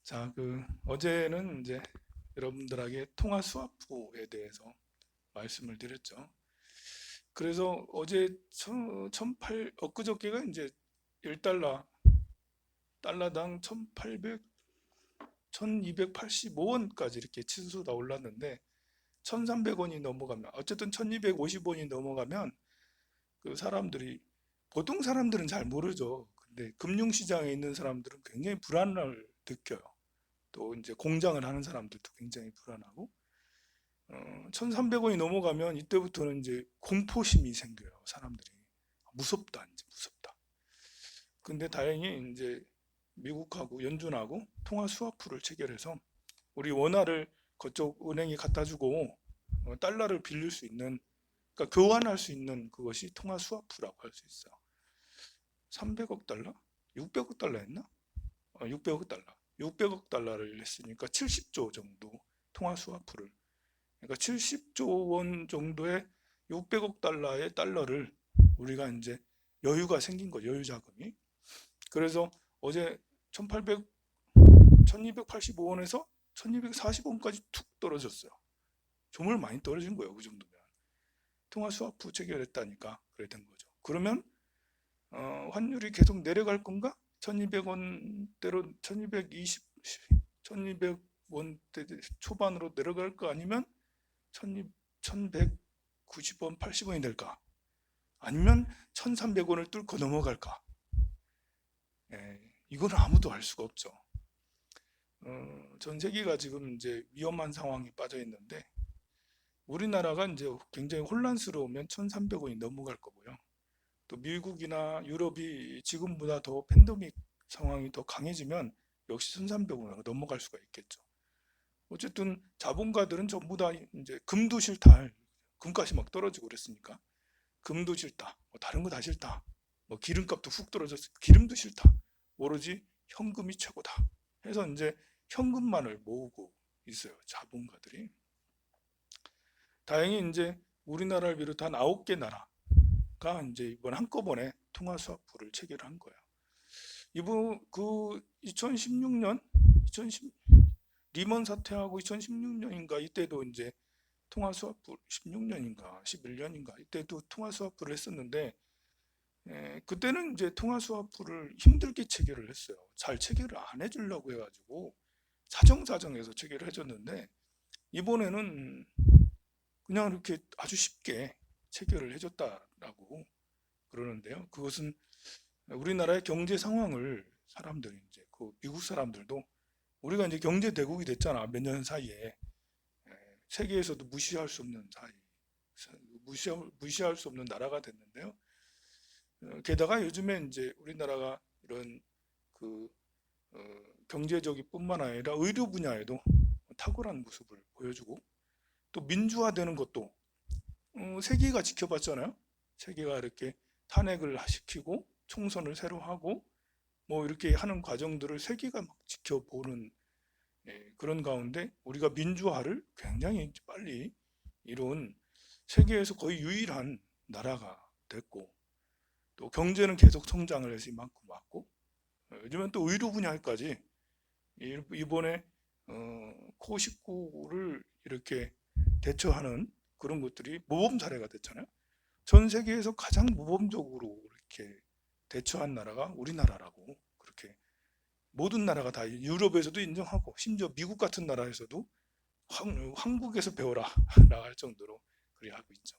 자, 어제는 이제 여러분들에게 통화 스와프에 대해서 말씀을 드렸죠. 그래서 어제 엊그저께가 이제 1달러, 달러당 1,800, 1,285원까지 이렇게 치수가 올랐는데 1,300원이 넘어가면, 어쨌든 1,250원이 넘어가면 사람들이, 보통 사람들은 잘 모르죠. 근데 금융시장에 있는 사람들은 굉장히 불안을 느껴요. 또 이제 공장을 하는 사람들도 굉장히 불안하고, 1,300원이 넘어가면 이때부터는 이제 공포심이 생겨요. 사람들이 무섭다, 이제 무섭다. 근데 다행히 이제 미국하고 연준하고 통화 스와프를 체결해서 우리 원화를 그쪽 은행에 갖다 주고 달러를 빌릴 수 있는, 그러니까 교환할 수 있는 그것이 통화 스와프라고 할 수 있어요. 300억 달러? 600억 달러 했나? 600억 달러. 600억 달러를 냈으니까 70조 정도 통화 스와프를. 그러니까 70조 원 정도의 600억 달러의 달러를 우리가 이제 여유가 생긴 거죠. 여유 자금이. 그래서 어제 1800, 1285원에서 1240원까지 툭 떨어졌어요. 정말 많이 떨어진 거예요. 그 정도면. 통화 스와프 체결했다니까 그래 된 거죠. 그러면 환율이 계속 내려갈 건가? 1200원대로 1220, 1200원대 초반으로 내려갈 거 아니면 1190원, 80원이 될까? 아니면 1300원을 뚫고 넘어갈까? 이건 아무도 알 수가 없죠. 전 세계가 지금 이제 위험한 상황에 빠져 있는데 우리나라가 이제 굉장히 혼란스러우면 1300원이 넘어갈 거고요. 또 미국이나 유럽이 지금보다 더 팬데믹 상황이 더 강해지면 역시 1300원으로 넘어갈 수가 있겠죠. 어쨌든 자본가들은 전부 다 이제 금도 싫다. 금값이 막 떨어지고 그랬으니까 금도 싫다. 뭐 다른 거 다 싫다. 뭐 기름값도 훅 떨어졌어. 기름도 싫다. 오로지 현금이 최고다. 해서 이제 현금만을 모으고 있어요. 자본가들이. 다행히 이제 우리나라를 비롯한 9개 나라가 이제 이번 한꺼번에 통화 스와프를 체결한 거예요. 이번 2016년, 2010 리먼 사태하고 2016년인가 이때도 이제 통화 스와프 16년인가 11년인가 이때도 통화 스와프를 했었는데 그때는 이제 통화 스와프를 힘들게 체결을 했어요. 잘 체결을 안 해주려고 해가지고 사정사정해서 체결을 해줬는데 이번에는 그냥 이렇게 아주 쉽게 체결을 해줬다라고 그러는데요. 그것은 우리나라의 경제 상황을 사람들이 이제 미국 사람들도 우리가 이제 경제 대국이 됐잖아. 몇 년 사이에 세계에서도 무시할 수 없는 무시할 수 없는 나라가 됐는데요. 게다가 요즘에 이제 우리나라가 이런 그 경제적인 뿐만 아니라 의료 분야에도 탁월한 모습을 보여주고 또 민주화되는 것도 세계가 지켜봤잖아요. 세계가 이렇게 탄핵을 시키고 총선을 새로 하고 뭐 이렇게 하는 과정들을 세계가 막 지켜보는 그런 가운데 우리가 민주화를 굉장히 빨리 이룬 세계에서 거의 유일한 나라가 됐고 또 경제는 계속 성장을 해서 이만큼 왔고 요즘엔 또 의료 분야까지 이번에 코식구를 이렇게 대처하는 그런 것들이 모범 사례가 됐잖아요. 전 세계에서 가장 모범적으로 이렇게 대처한 나라가 우리나라라고 그렇게 모든 나라가 다 유럽에서도 인정하고 심지어 미국 같은 나라에서도 한국에서 배워라 할 정도로 그리 하고 있죠.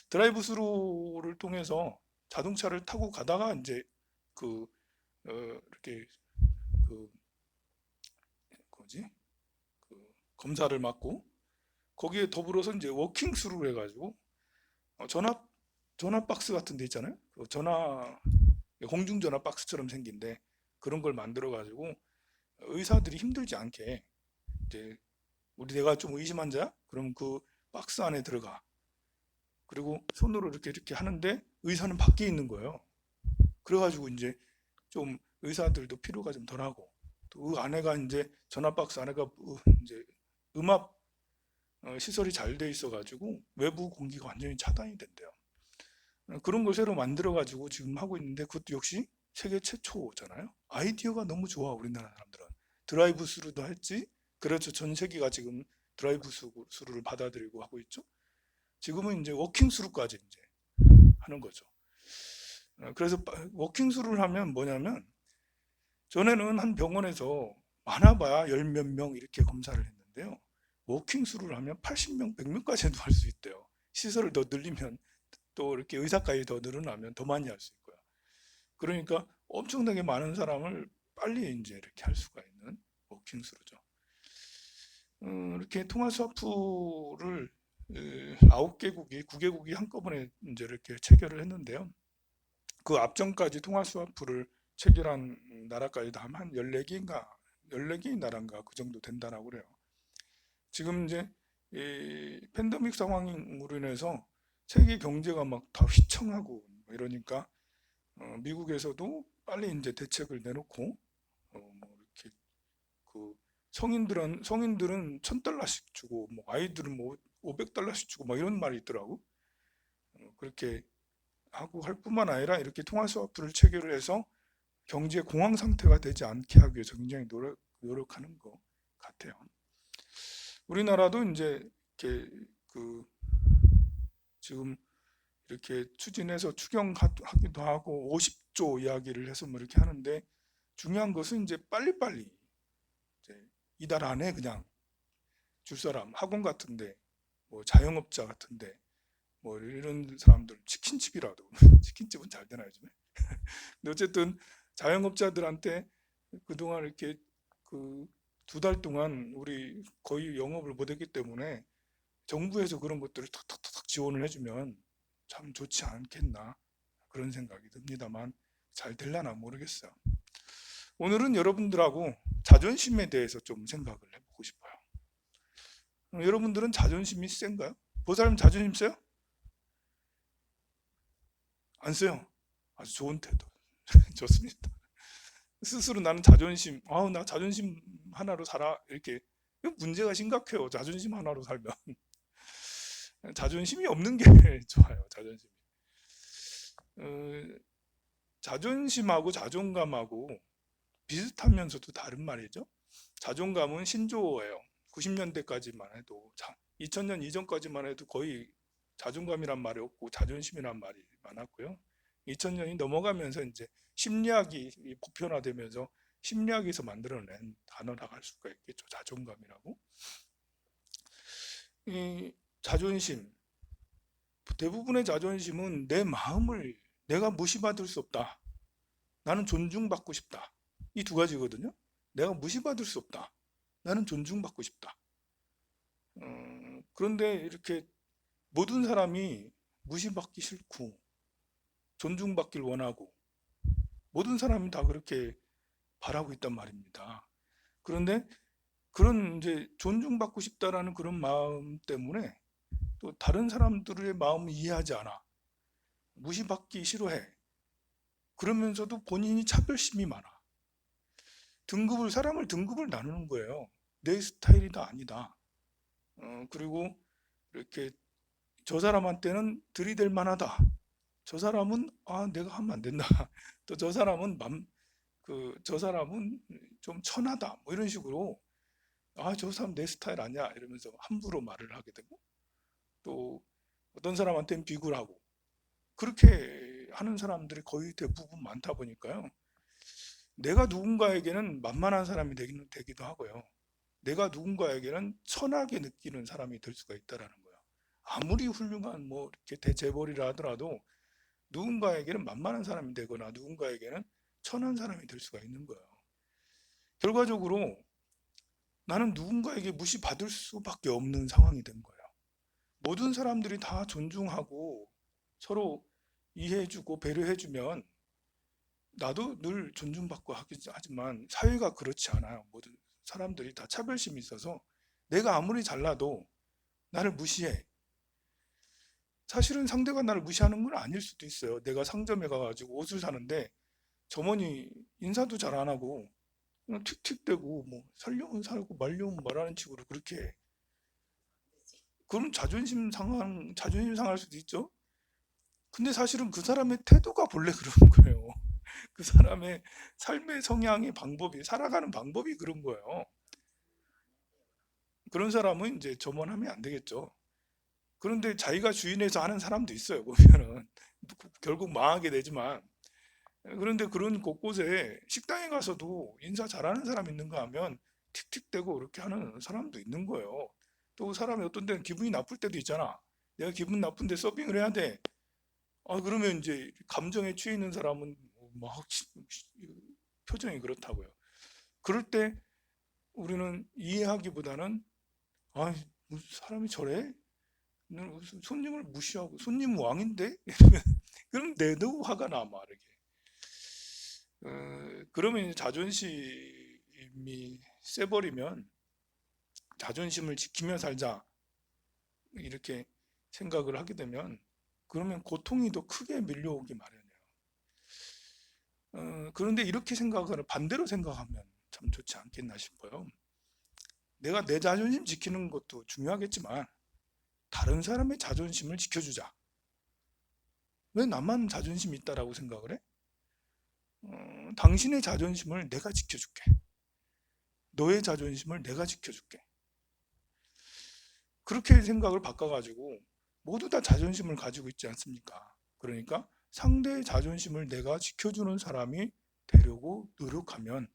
드라이브 스루를 통해서 자동차를 타고 가다가 이제 이렇게 그 뭐지 검사를 맡고 거기에 더불어서 이제 워킹 스루를 해가지고 전화 박스 같은 데 있잖아요. 전화 공중전화 박스처럼 생긴데 그런 걸 만들어 가지고 의사들이 힘들지 않게 이제 내가 좀 의심 환자야? 그럼 그 박스 안에 들어가. 그리고 손으로 이렇게 하는데 의사는 밖에 있는 거예요. 그래가지고 이제 좀 의사들도 피로가 좀 덜하고 또 그 안에가 이제 전화 박스 안에가 이제 음압 시설이 잘 돼 있어가지고 외부 공기가 완전히 차단이 된대요. 그런 걸 새로 만들어가지고 지금 하고 있는데 그것도 역시 세계 최초잖아요. 아이디어가 너무 좋아 우리나라 사람들은. 드라이브 스루도 할지. 그렇죠. 전 세계가 지금 드라이브 스루를 받아들이고 하고 있죠. 지금은 이제 워킹 스루까지 이제 하는 거죠. 그래서 워킹 스루를 하면 뭐냐면, 전에는 한 병원에서 많아봐야 열 몇 명 이렇게 검사를 했는데요. 워킹 스루를 하면 80명, 100명까지도 할 수 있대요. 시설을 더 늘리면, 또 이렇게 의사까지 더 늘어나면 더 많이 할 수 있고요. 그러니까 엄청나게 많은 사람을 빨리 이제 이렇게 할 수가 있는 워킹 스루죠. 이렇게 통화 스와프를 9개국이, 9개국이 한꺼번에 이제 이렇게 체결을 했는데요. 그 앞전까지 통화 스와프를 체결한 나라까지 다 한 14개인가, 14개의 나라인가 그 정도 된다라고 그래요. 지금 이제 이 팬데믹 상황으로 인해서 세계 경제가 막 다 휘청하고 이러니까 미국에서도 빨리 이제 대책을 내놓고 뭐 이렇게 그 성인들은 $1,000씩 주고, 뭐 아이들은 뭐 $500씩 주고 막 이런 말이 있더라고. 그렇게 하고 할 뿐만 아니라 이렇게 통화 스와프를 체결을 해서 경제 공황 상태가 되지 않게 하기 위해서 굉장히 노력하는 것 같아요. 우리나라도 이제 이렇게 지금 이렇게 추진해서 추경하기도 하고 50조 이야기를 해서 뭐 이렇게 하는데, 중요한 것은 이제 빨리빨리 이제 이달 안에 그냥 줄 사람, 학원 같은데, 뭐 자영업자 같은데, 뭐 이런 사람들 치킨집이라도 치킨집은 잘 되나 요즘에? 근데 어쨌든 자영업자들한테 그동안 이렇게 그 2달 동안 우리 거의 영업을 못했기 때문에 정부에서 그런 것들을 탁탁탁 지원을 해주면 참 좋지 않겠나, 그런 생각이 듭니다만 잘 될려나 모르겠어요. 오늘은 여러분들하고 자존심에 대해서 좀 생각을 해보고 싶어요. 여러분들은 자존심이 센가요? 보살님 자존심 세요? 안 세요? 아주 좋은 태도. 좋습니다. 스스로 나는 자존심, 나 자존심 하나로 살아, 이렇게. 문제가 심각해요. 자존심 하나로 살면. 자존심이 없는 게 좋아요. 자존심. 자존심하고 자존감하고 비슷하면서도 다른 말이죠. 자존감은 신조어예요. 90년대까지만 해도, 2000년 이전까지만 해도 거의 자존감이란 말이 없고 자존심이란 말이 많았고요. 2000년이 넘어가면서 이제 심리학이 보편화되면서 심리학에서 만들어낸 단어라고 할 수가 있겠죠. 자존감이라고. 이 자존심, 대부분의 자존심은 내 마음을 내가 무시받을 수 없다. 나는 존중받고 싶다. 이 두 가지거든요. 내가 무시받을 수 없다. 나는 존중받고 싶다. 그런데 이렇게 모든 사람이 무시받기 싫고 존중받길 원하고 모든 사람이 다 그렇게 바라고 있단 말입니다. 그런데 그런 이제 존중받고 싶다라는 그런 마음 때문에 또 다른 사람들의 마음을 이해하지 않아. 무시받기 싫어해. 그러면서도 본인이 차별심이 많아. 사람을 등급을 나누는 거예요. 내 스타일이 다 아니다. 그리고 이렇게 저 사람한테는 들이댈 만하다. 저 사람은 내가 하면 안 된다. 또 저 사람은 저 사람은 좀 천하다. 뭐 이런 식으로 저 사람 내 스타일 아니야 이러면서 함부로 말을 하게 되고, 또 어떤 사람한테는 비굴하고, 그렇게 하는 사람들이 거의 대부분 많다 보니까요. 내가 누군가에게는 만만한 사람이 되기도 하고요. 내가 누군가에게는 천하게 느끼는 사람이 될 수가 있다라는 거예요. 아무리 훌륭한 뭐 이렇게 대재벌이라 하더라도 누군가에게는 만만한 사람이 되거나 누군가에게는 천한 사람이 될 수가 있는 거예요. 결과적으로 나는 누군가에게 무시받을 수밖에 없는 상황이 된 거예요. 모든 사람들이 다 존중하고 서로 이해해주고 배려해주면 나도 늘 존중받고 하지만 사회가 그렇지 않아요. 모든 사람들이 다 차별심이 있어서 내가 아무리 잘나도 나를 무시해. 사실은 상대가 나를 무시하는 건 아닐 수도 있어요. 내가 상점에 가가지고 옷을 사는데 점원이 인사도 잘 안 하고 그냥 틱틱대고 뭐 살려면 살고 말려면 말하는 식으로 그렇게 해. 그럼 자존심 상할 수도 있죠. 근데 사실은 그 사람의 태도가 본래 그런 거예요. 그 사람의 삶의 성향의 방법이, 살아가는 방법이 그런 거예요. 그런 사람은 이제 점원하면 안 되겠죠. 그런데 자기가 주인에서 하는 사람도 있어요. 보면은 결국 망하게 되지만, 그런데 그런 곳곳에 식당에 가서도 인사 잘하는 사람 있는가 하면 틱틱대고 그렇게 하는 사람도 있는 거예요. 또 사람이 어떤 때는 기분이 나쁠 때도 있잖아. 내가 기분 나쁜데 서빙을 해야 돼. 그러면 이제 감정에 취해 있는 사람은 막 표정이 그렇다고요. 그럴 때 우리는 이해하기보다는, 아, 무슨 사람이 저래? 무슨 손님을 무시하고, 손님 왕인데? 그럼 내도 화가 나 말이게. 그러면 이제 자존심이 세버리면, 자존심을 지키며 살자 이렇게 생각을 하게 되면, 그러면 고통이 더 크게 밀려오기 마련이에요. 그런데 이렇게 생각을 반대로 생각하면 참 좋지 않겠나 싶어요. 내가 내 자존심 지키는 것도 중요하겠지만 다른 사람의 자존심을 지켜주자. 왜 나만 자존심이 있다라고 생각을 해? 당신의 자존심을 내가 지켜줄게. 너의 자존심을 내가 지켜줄게. 그렇게 생각을 바꿔가지고 모두 다 자존심을 가지고 있지 않습니까? 그러니까 상대의 자존심을 내가 지켜주는 사람이 되려고 노력하면,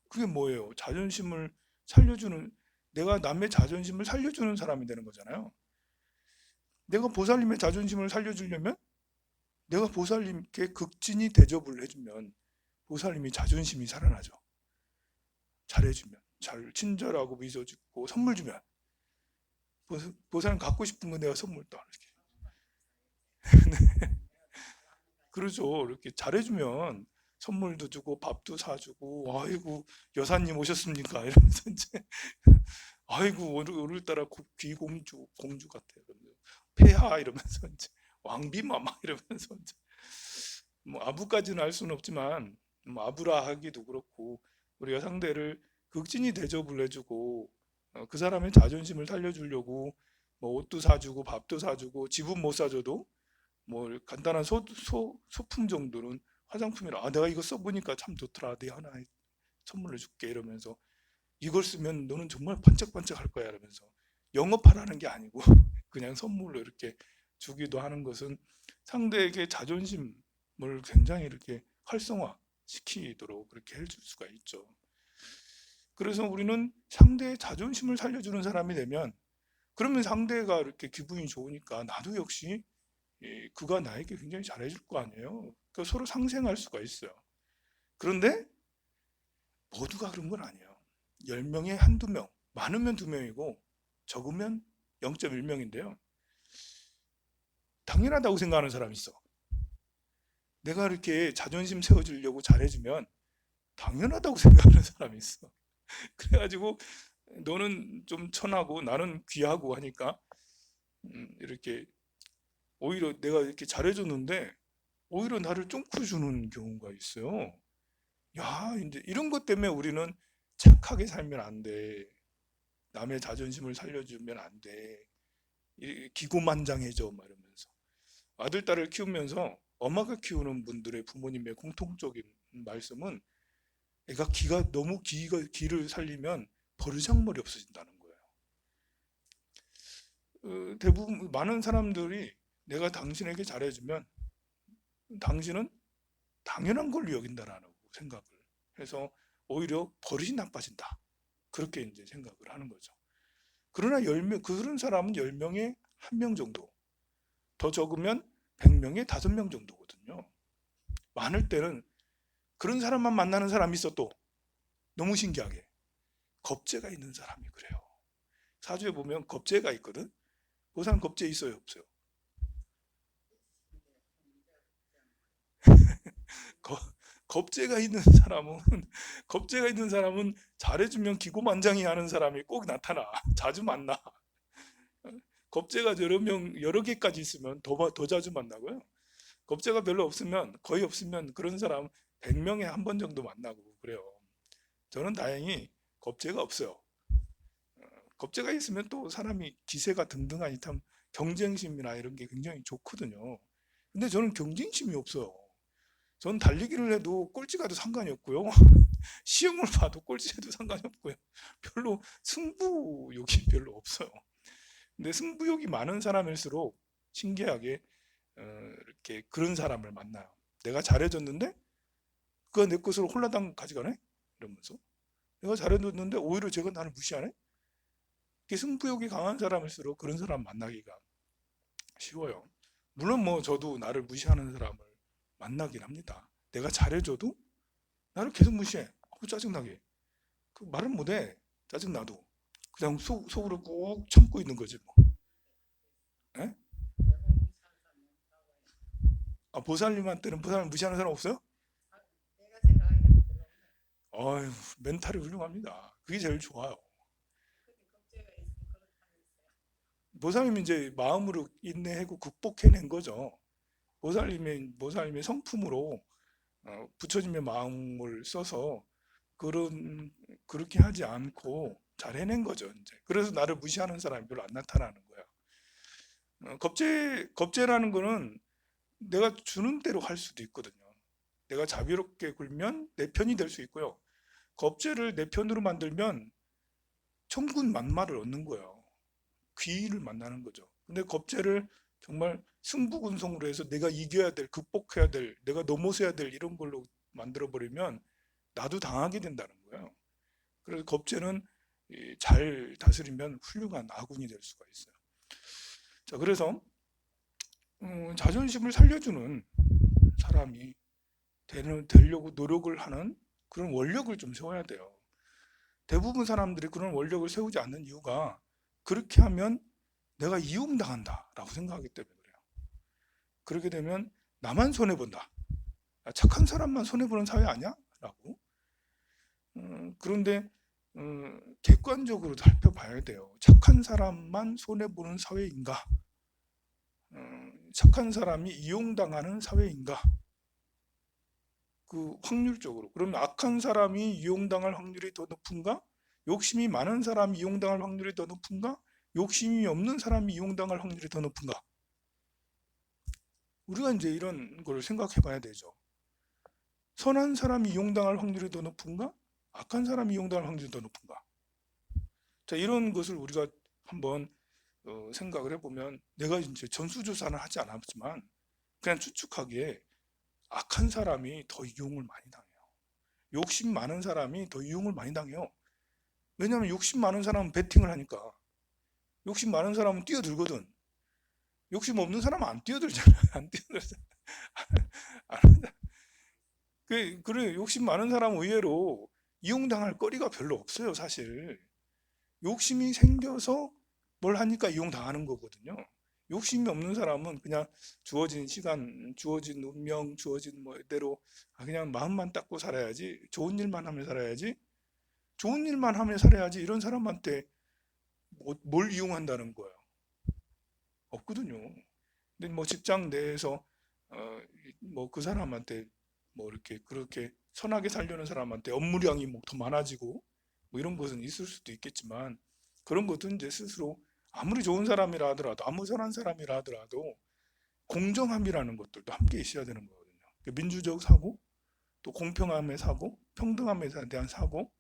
그게 뭐예요? 자존심을 살려주는, 내가 남의 자존심을 살려주는 사람이 되는 거잖아요. 내가 보살님의 자존심을 살려주려면, 내가 보살님께 극진히 대접을 해주면 보살님이 자존심이 살아나죠. 잘해주면, 잘 친절하고 미소 짓고 선물 주면, 보살님 갖고 싶은 거 내가 선물 또 이렇게. 그러죠. 이렇게 잘해주면 선물도 주고 밥도 사주고, 아이고 여사님 오셨습니까? 이러면서 이제 아이고 오늘따라 귀공주 같아. 이러면서 폐하 이러면서 이제 왕비마마 이러면서 이제 뭐 아부까지는 할 수는 없지만, 뭐 아부라 하기도 그렇고, 우리가 상대를 극진히 대접을 해주고, 그 사람의 자존심을 살려주려고 뭐 옷도 사주고 밥도 사주고, 집은 못 사줘도 뭐 간단한 소품 정도는, 화장품이라, 내가 이거 써보니까 참 좋더라, 내 하나 선물로 줄게 이러면서, 이걸 쓰면 너는 정말 반짝반짝 할 거야 이러면서, 영업하라는 게 아니고 그냥 선물로 이렇게 주기도 하는 것은 상대에게 자존심을 굉장히 이렇게 활성화 시키도록 그렇게 해줄 수가 있죠. 그래서 우리는 상대의 자존심을 살려주는 사람이 되면, 그러면 상대가 이렇게 기분이 좋으니까 나도 역시 그가 나에게 굉장히 잘해줄 거 아니에요. 그러니까 서로 상생할 수가 있어요. 그런데 모두가 그런 건 아니에요. 10명에 한두 명, 많으면 2명이고 적으면 0.1명인데요. 당연하다고 생각하는 사람이 있어. 내가 이렇게 자존심 세워주려고 잘해주면 당연하다고 생각하는 사람이 있어. 그래가지고 너는 좀 천하고 나는 귀하고 하니까, 이렇게 오히려 내가 이렇게 잘해줬는데 오히려 나를 쫑크 주는 경우가 있어요. 야, 이제 이런 것 때문에 우리는 착하게 살면 안 돼. 남의 자존심을 살려주면 안 돼. 기고만장해져, 막 이러면서. 아들, 딸을 키우면서 엄마가 키우는 분들의 부모님의 공통적인 말씀은, 애가 너무 기를 살리면 버르장머리 없어진다는 거예요. 대부분 많은 사람들이 내가 당신에게 잘해주면 당신은 당연한 걸로 여긴다라는 생각을 해서 오히려 버릇이 나빠진다. 그렇게 이제 생각을 하는 거죠. 그러나 10명, 그런 사람은 10명에 1명 정도, 더 적으면 100명에 5명 정도거든요. 많을 때는 그런 사람만 만나는 사람이 있어. 또 너무 신기하게 겁재가 있는 사람이 그래요. 사주에 보면 겁재가 있거든. 그 사람 겁재 있어요, 없어요? 거, 겁재가 있는 사람은 겁재가 있는 사람은 잘해주면 기고만장해 하는 사람이 꼭 나타나. 자주 만나. 겁재가 여러 개까지 있으면 더 자주 만나고요. 겁재가 별로 없으면, 거의 없으면 그런 사람 100명에 한 번 정도 만나고 그래요. 저는 다행히 겁재가 없어요. 겁재가 있으면 또 사람이 기세가 등등하니 참 경쟁심이나 이런 게 굉장히 좋거든요. 근데 저는 경쟁심이 없어요. 전 달리기를 해도 꼴찌 가도 상관이 없고요. 시험을 봐도 꼴찌해도 상관이 없고요. 별로 승부욕이 별로 없어요. 근데 승부욕이 많은 사람일수록 신기하게 이렇게 그런 사람을 만나요. 내가 잘해줬는데 그가 내 것을 홀라당 가져가네? 이러면서 내가 잘해줬는데 오히려 제가 나를 무시하네? 이게 승부욕이 강한 사람일수록 그런 사람 만나기가 쉬워요. 물론 뭐 저도 나를 무시하는 사람을 만나긴 합니다. 내가 잘해줘도 나를 계속 무시해. 짜증나게. 그 말은 못해. 짜증나도. 그냥 속으로 꾹 참고 있는 거지 뭐. 에? 아, 보살님한테는 보살님 무시하는 사람 없어요? 어휴, 멘탈이 훌륭합니다. 그게 제일 좋아요. 보살님이 이제 마음으로 인내하고 극복해낸 거죠. 보살님의 성품으로 부처님의 마음을 써서 그런 그렇게 하지 않고 잘 해낸 거죠. 이제 그래서 나를 무시하는 사람이 별로 안 나타나는 거야. 겁제라는 거는 내가 주는 대로 할 수도 있거든요. 내가 자비롭게 굴면 내 편이 될 수 있고요. 겁제를 내 편으로 만들면 천군만마를 얻는 거예요. 귀를 만나는 거죠. 근데 겁제를 정말 승부군성으로 해서 내가 이겨야 될, 극복해야 될, 내가 넘어서야 될 이런 걸로 만들어 버리면 나도 당하게 된다는 거예요. 그래서 겁제는 잘 다스리면 훌륭한 아군이 될 수가 있어요. 자, 그래서 자존심을 살려주는 사람이 되려고 노력을 하는 그런 원력을 좀 세워야 돼요. 대부분 사람들이 그런 원력을 세우지 않는 이유가 그렇게 하면 내가 이용당한다라고 생각하기 때문에 그래요. 그렇게 되면 나만 손해본다. 착한 사람만 손해보는 사회 아니야? 라고. 그런데 객관적으로 살펴봐야 돼요. 착한 사람만 손해보는 사회인가? 착한 사람이 이용당하는 사회인가? 그 확률적으로. 그러면 악한 사람이 이용당할 확률이 더 높은가? 욕심이 많은 사람이 이용당할 확률이 더 높은가? 욕심이 없는 사람이 이용당할 확률이 더 높은가? 우리가 이제 이런 걸 생각해 봐야 되죠. 선한 사람이 이용당할 확률이 더 높은가? 악한 사람이 이용당할 확률이 더 높은가? 자, 이런 것을 우리가 한번 생각을 해보면 내가 이제 전수조사는 하지 않았지만 그냥 추측하기에 악한 사람이 더 이용을 많이 당해요. 욕심 많은 사람이 더 이용을 많이 당해요. 왜냐하면 욕심 많은 사람은 베팅을 하니까. 욕심 많은 사람은 뛰어들거든. 욕심 없는 사람은 안 뛰어들잖아. 안 뛰어들잖아. 그래, 욕심 많은 사람은 의외로 이용당할 거리가 별로 없어요, 사실. 욕심이 생겨서 뭘 하니까 이용당하는 거거든요. 욕심이 없는 사람은 그냥 주어진 시간, 주어진 운명, 주어진 뭐대로 그냥 마음만 닦고 살아야지, 좋은 일만 하며 살아야지, 좋은 일만 하며 살아야지 이런 사람한테 뭘 이용한다는 거예요. 없거든요. 근데 뭐 직장 내에서 뭐 그 사람한테 뭐 이렇게 그렇게 선하게 살려는 사람한테 업무량이 뭐 더 많아지고 뭐 이런 것은 있을 수도 있겠지만 그런 것도 이제 스스로 아무리 좋은 사람이라 하더라도 아무 선한 사람이라 하더라도 공정함이라는 것들도 함께 있어야 되는 거거든요. 민주적 사고, 또 공평함의 사고, 평등함에 대한 사고,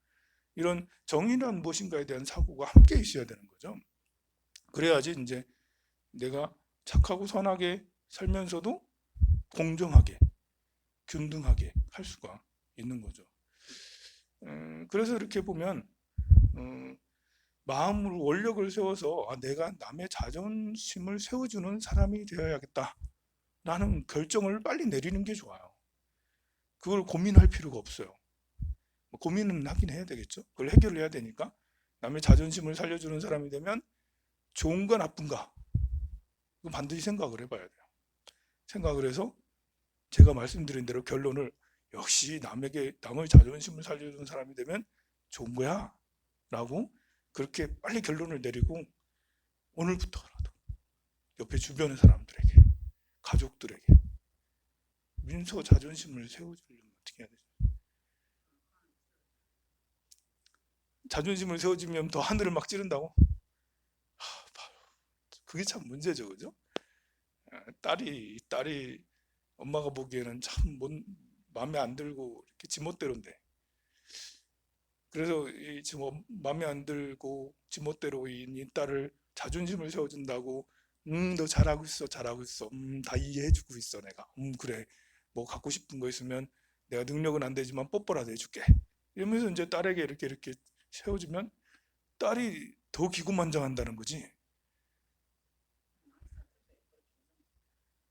이런 정의란 무엇인가에 대한 사고가 함께 있어야 되는 거죠. 그래야지 이제 내가 착하고 선하게 살면서도 공정하게, 균등하게 할 수가 있는 거죠. 그래서 이렇게 보면 마음으로 원력을 세워서 내가 남의 자존심을 세워주는 사람이 되어야겠다 라는 결정을 빨리 내리는 게 좋아요. 그걸 고민할 필요가 없어요. 고민은 하긴 해야 되겠죠. 그걸 해결을 해야 되니까 남의 자존심을 살려주는 사람이 되면 좋은가 나쁜가 그건 반드시 생각을 해봐야 돼요. 생각을 해서 제가 말씀드린 대로 결론을 역시 남의 자존심을 살려주는 사람이 되면 좋은 거야 라고 그렇게 빨리 결론을 내리고 오늘부터라도 옆에 주변의 사람들에게 가족들에게 민서 자존심을 세워주려면 어떻게 해야 되죠? 자존심을 세워주면 더 하늘을 막 찌른다고? 그게 참 문제죠, 그죠? 딸이 엄마가 보기에는 참 마음에 안 들고 이렇게 지멋대로인데. 그래서 이 지금 마음에 안 들고 지멋대로인 이 딸을 자존심을 세워준다고, 너 잘하고 있어, 잘하고 있어, 다 이해해주고 있어, 내가, 그래, 뭐 갖고 싶은 거 있으면 내가 능력은 안 되지만 뽀뽀라도 해줄게. 이러면서 이제 딸에게 이렇게 세워주면 딸이 더 기고만장한다는 거지.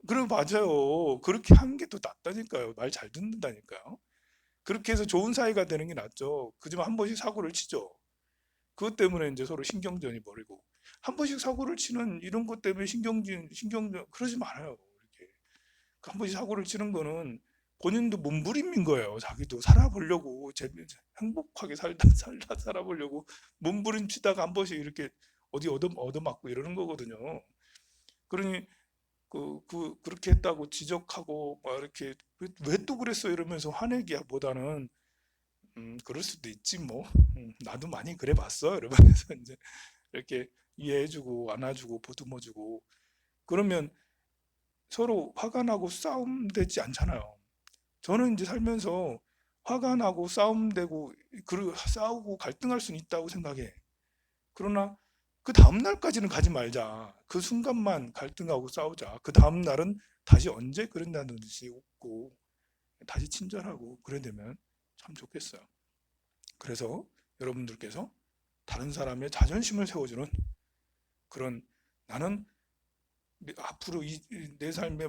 그럼 맞아요. 그렇게 하는 게 더 낫다니까요. 말 잘 듣는다니까요. 그렇게 해서 좋은 사이가 되는 게 낫죠. 그지만 한 번씩 사고를 치죠. 그것 때문에 이제 서로 신경전이 벌이고, 한 번씩 사고를 치는 이런 것 때문에 신경전 그러지 말아요. 이렇게 한 번씩 사고를 치는 거는 본인도 몸부림인 거예요. 자기도 살아보려고 행복하게 살아보려고 몸부림치다가 한 번씩 이렇게 어디 얻어맞고 이러는 거거든요. 그러니 그렇게 했다고 지적하고 막 이렇게 왜 또 그랬어 이러면서 화내기야 보다는, 그럴 수도 있지 뭐, 나도 많이 그래 봤어 이러면서 이제 이렇게 이해해주고 안아주고 보듬어주고, 그러면 서로 화가 나고 싸움 되지 않잖아요. 저는 이제 살면서 화가 나고 싸움 되고 싸우고 갈등할 수는 있다고 생각해. 그러나 그 다음 날까지는 가지 말자. 그 순간만 갈등하고 싸우자. 그 다음 날은 다시 언제 그랬냐는 듯이 웃고 다시 친절하고 그래야 되면 참 좋겠어요. 그래서 여러분들께서 다른 사람의 자존심을 세워주는 그런, 나는 앞으로 내 삶의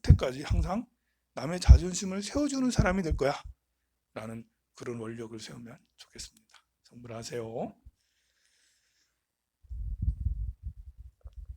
끝에까지 항상 남의 자존심을 세워주는 사람이 될 거야 라는 그런 원력을 세우면 좋겠습니다. 성불하세요.